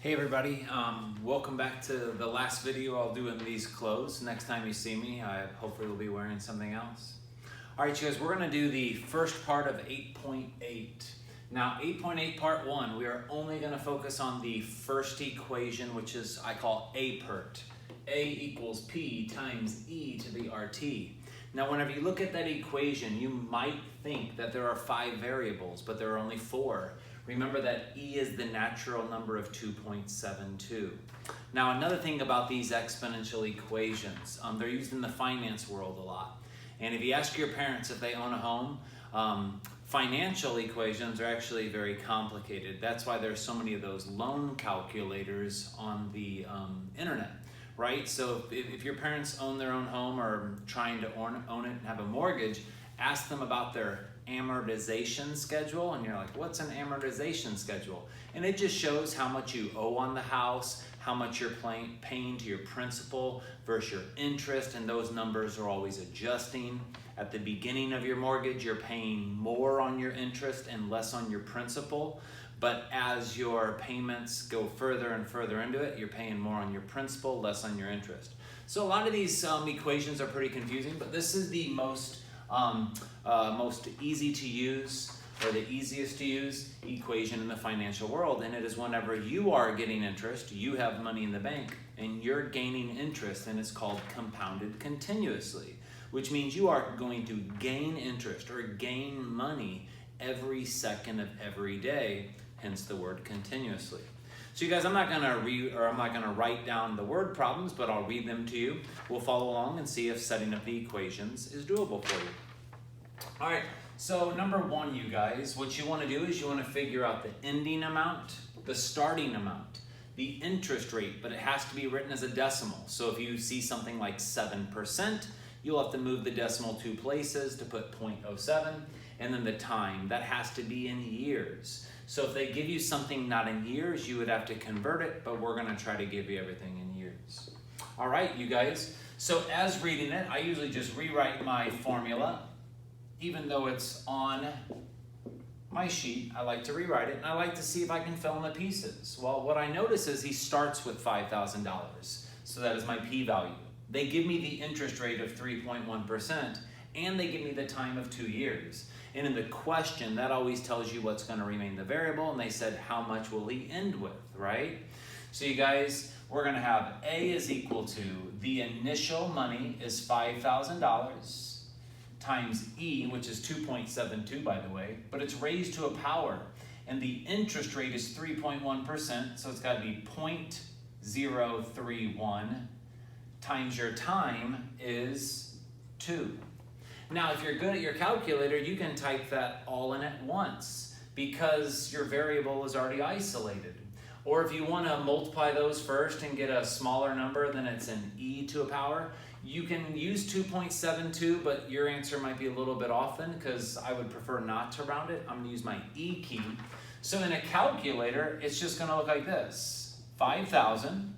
Hey everybody, welcome back to the last video I'll do in these clothes. Next time you see me, I hopefully will be wearing something else. All right, you guys, we're gonna do the first part of 8.8. Now, 8.8 part 1, we are only gonna focus on the first equation, which is, I call A-PERT. A equals P times E to the RT. Now, whenever you look at that equation, you might think that there are 5 variables, but there are only 4. Remember that E is the natural number of 2.72. Now, another thing about these exponential equations, they're used in the finance world a lot. And if you ask your parents if they own a home, financial equations are actually very complicated. That's why there's so many of those loan calculators on the internet, right? So if your parents own their own home or trying to own it and have a mortgage, ask them about their amortization schedule, and you're like, what's an amortization schedule? And it just shows how much you owe on the house, how much you're paying to your principal versus your interest, and those numbers are always adjusting. At the beginning of your mortgage, you're paying more on your interest and less on your principal, but as your payments go further and further into it, you're paying more on your principal, less on your interest. So a lot of these equations are pretty confusing, but this is the most easy to use, or the easiest to use equation in the financial world, and it is whenever you are getting interest, you have money in the bank, and you're gaining interest, and it's called compounded continuously, which means you are going to gain interest or gain money every second of every day, hence the word continuously. So you guys, I'm not gonna write down the word problems, but I'll read them to you. We'll follow along and see if setting up the equations is doable for you. All right, so number 1, you guys, what you wanna do is you wanna figure out the ending amount, the starting amount, the interest rate, but it has to be written as a decimal. So if you see something like 7%, you'll have to move the decimal 2 places to put 0.07, and then the time, that has to be in years. So if they give you something not in years, you would have to convert it, but we're gonna try to give you everything in years. All right, you guys, so as reading it, I usually just rewrite my formula. Even though it's on my sheet, I like to rewrite it, and I like to see if I can fill in the pieces. Well, what I notice is he starts with $5,000, so that is my p-value. They give me the interest rate of 3.1%, and they give me the time of 2 years. And in the question, that always tells you what's going to remain the variable, and they said, how much will he end with, right? So you guys, we're going to have A is equal to, the initial money is $5,000, times E, which is 2.72, by the way, but it's raised to a power, and the interest rate is 3.1%, so it's got to be 0.031, times your time is 2. Now, if you're good at your calculator, you can type that all in at once because your variable is already isolated. Or if you want to multiply those first and get a smaller number, then it's an E to a power. You can use 2.72, but your answer might be a little bit off then because I would prefer not to round it. I'm going to use my E key. So in a calculator, it's just going to look like this. 5,000.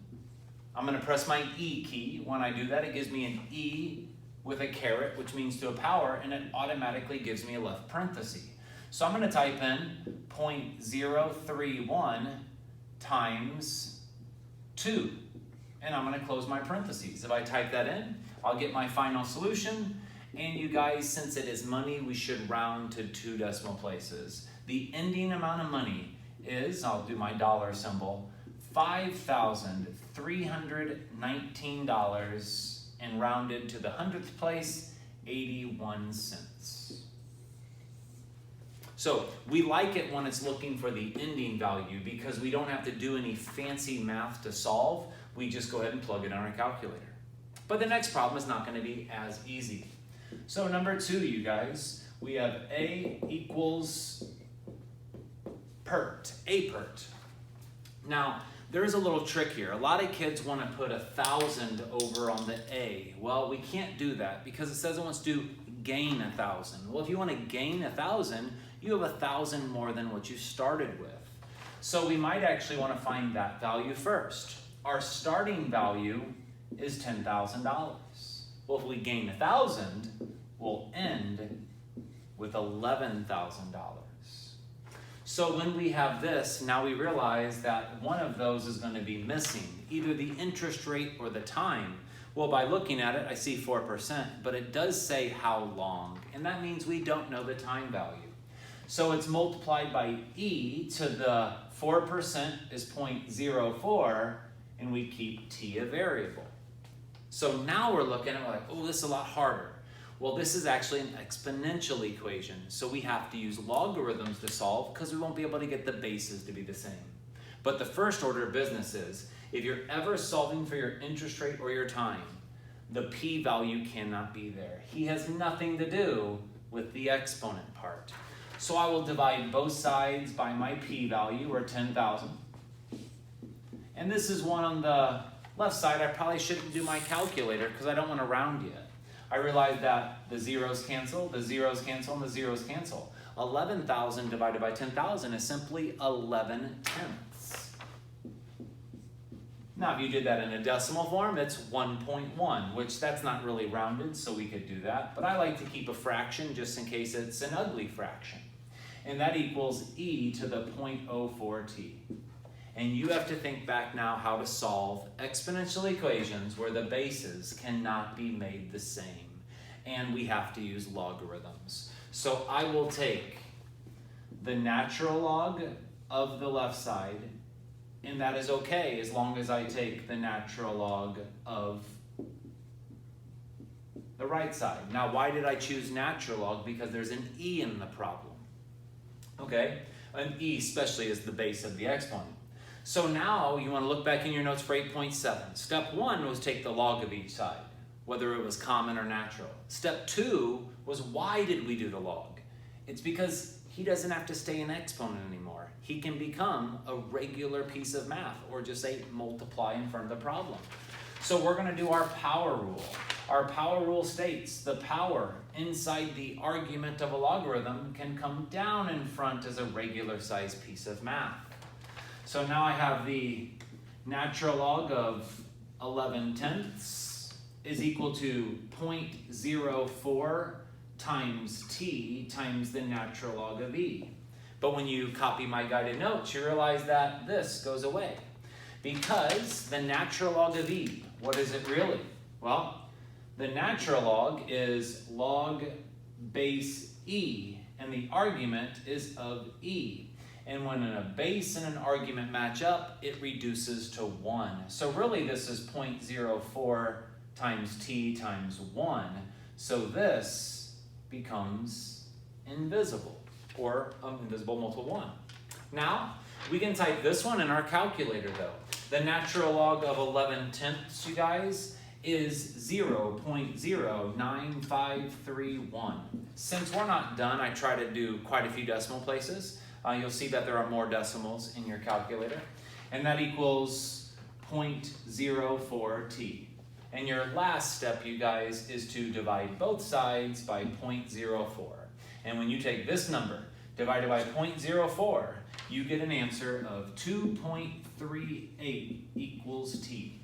I'm going to press my E key. When I do that, it gives me an E with a caret, which means to a power, and it automatically gives me a left parenthesis. So I'm going to type in 0.031 times 2, and I'm going to close my parentheses. If I type that in, I'll get my final solution, and you guys, since it is money, we should round to 2 decimal places. The ending amount of money is, I'll do my dollar symbol, $5,319, and rounded to the 100th place, 81 cents. So we like it when it's looking for the ending value because we don't have to do any fancy math to solve. We just go ahead and plug it in our calculator. But the next problem is not going to be as easy. So number 2, you guys, we have A equals PERT, A-PERT. Now, there's a little trick here. A lot of kids want to put 1,000 over on the A. Well, we can't do that because it says it wants to gain 1,000. Well, if you want to gain 1,000, you have 1,000 more than what you started with. So we might actually want to find that value first. Our starting value is $10,000. Well, if we gain 1,000, we'll end with $11,000. So when we have this, now we realize that one of those is going to be missing, either the interest rate or the time. Well, by looking at it, I see 4%, but it does say how long, and that means we don't know the time value. So it's multiplied by e to the 4% is 0.04, and we keep t a variable. So now we're looking at it like, oh, this is a lot harder. Well, this is actually an exponential equation, so we have to use logarithms to solve because we won't be able to get the bases to be the same. But the first order of business is, if you're ever solving for your interest rate or your time, the p-value cannot be there. He has nothing to do with the exponent part. So I will divide both sides by my p-value, or 10,000. And this is one on the left side. I probably shouldn't do my calculator because I don't want to round yet. I realize that the zeros cancel, the zeros cancel, and the zeros cancel. 11,000 divided by 10,000 is simply 11 tenths. Now, if you did that in a decimal form, it's 1.1, which that's not really rounded, so we could do that. But I like to keep a fraction just in case it's an ugly fraction. And that equals e to the 0.04t. And you have to think back now how to solve exponential equations where the bases cannot be made the same. And we have to use logarithms. So I will take the natural log of the left side, and that is okay as long as I take the natural log of the right side. Now, why did I choose natural log? Because there's an e in the problem. Okay? An e especially is the base of the exponent. So now you want to look back in your notes for 8.7. Step 1 was take the log of each side, whether it was common or natural. Step 2 was, why did we do the log? It's because he doesn't have to stay an exponent anymore. He can become a regular piece of math, or just say multiply in front of the problem. So we're going to do our power rule. Our power rule states the power inside the argument of a logarithm can come down in front as a regular sized piece of math. So now I have the natural log of 11 tenths is equal to 0.04 times t times the natural log of e. But when you copy my guided notes, you realize that this goes away. Because the natural log of e, what is it really? Well, the natural log is log base e, and the argument is of e. And when a base and an argument match up, it reduces to 1. So really this is 0.04 times t times 1. So this becomes invisible, or invisible multiple 1. Now, we can type this one in our calculator though. The natural log of 11 tenths, you guys, is 0.09531. Since we're not done, I try to do quite a few decimal places. You'll see that there are more decimals in your calculator. And that equals 0.04t. And your last step, you guys, is to divide both sides by 0.04. And when you take this number divided by 0.04, you get an answer of 2.38 equals t.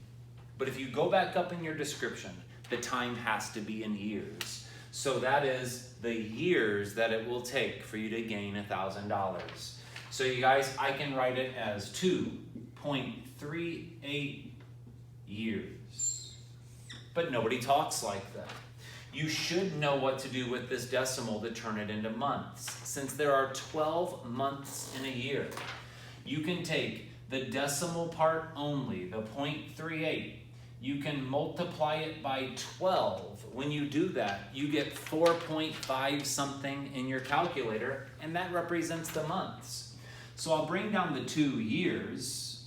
But if you go back up in your description, the time has to be in years. So that is the years that it will take for you to gain $1,000. So you guys, I can write it as 2.38 years. But nobody talks like that. You should know what to do with this decimal to turn it into months. Since there are 12 months in a year, you can take the decimal part only, the 0.38, you can multiply it by 12. When you do that, you get 4.5 something in your calculator, and that represents the months. So I'll bring down the 2 years,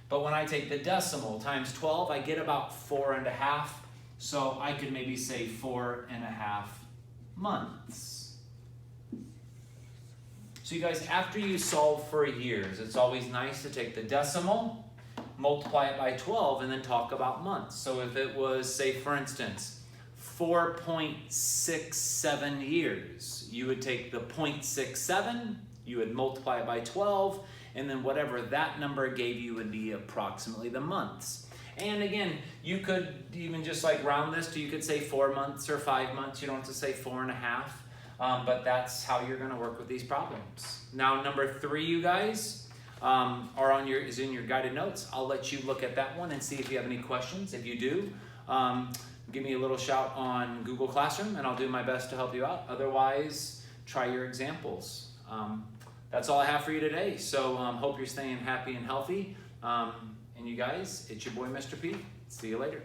but when I take the decimal times 12, I get about 4.5. So I could maybe say 4.5 months. So you guys, after you solve for years, it's always nice to take the decimal, multiply it by 12, and then talk about months. So if it was, say for instance, 4.67 years, you would take the 0.67, you would multiply it by 12, and then whatever that number gave you would be approximately the months. And again, you could even just like round this to, you could say 4 months or 5 months. You don't have to say 4.5. but that's how you're gonna work with these problems. Now, number 3, you guys, is in your guided notes. I'll let you look at that one and see if you have any questions. If you do, give me a little shout on Google Classroom and I'll do my best to help you out. Otherwise, try your examples. That's all I have for you today. So hope you're staying happy and healthy. And you guys, it's your boy, Mr. P. See you later.